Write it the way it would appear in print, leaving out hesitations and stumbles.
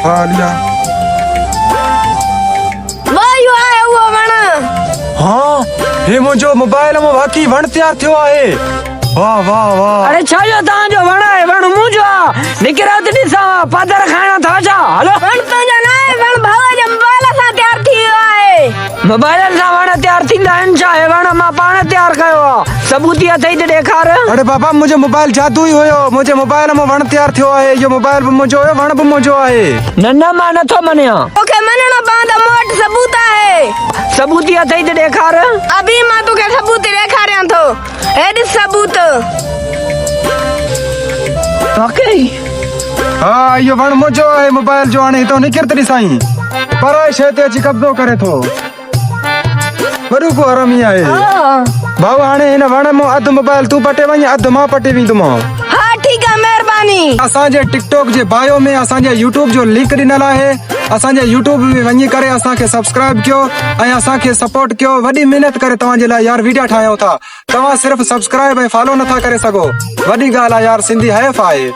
हाँ लिया। वाह आया हुआ वण। हाँ हे मुझो मोबाइल में वाकई वण तैयार थियो आहे। वाह वाह वाह। अरे छा जो ता जो वण है वण मुझो निकरात दिसा पादर खाना था छा हेलो वण तो जाना है वण भावा जे मोबाइल सा तैयार थी आहे। मोबाइल सा वण तैयार थींदा आहिनि छा हे वण मां पाण तैयार कयो आहे सबूती अथई त ॾेखार। अरे बाबा मुझे मोबाइल जादू ही हुयो मुझे मोबाइल में वण तैयार थियो आहे यो मोबाइल भी मुझो है वण भी मुझो आहे। न न मां नथो मञिया तोखे मञणो पवंदो मूं वटि सबूत आहे। सबूती अथई त ॾेखार। अभी मां तोखे सबूत ॾेखारियां थो हे ॾिस सबूत। वाकई हाँ यो वण मुझो है मोबाइल जो हाणे तो निकिरतरी साईं पर शइ ते अची कब्ज़ो करे थो वॾो को हरामी आहे। भाऊ हाणे हिन वण में अधु मोबाइल तू पटे वञ अधु मां पटे वेंदोमांव। हाँ ठीक है मेहरबानी। असांजे टिकटॉक जे बायो में असांजे यूट्यूब जो लिंक ॾिनल आहे असांजे यूट्यूब में वञी करे असांखे सब्सक्राइब कयो ऐं असांखे सपोर्ट कयो। वॾी महिनत करे तव्हांजे लाइ यार वीडियो ठाहियूं था तव्हां सिर्फ़ सब्सक्राइब ऐं फॉलो नथा करे सघो वॾी ॻाल्हि आहे यार सिंधी हैफ़ आहे।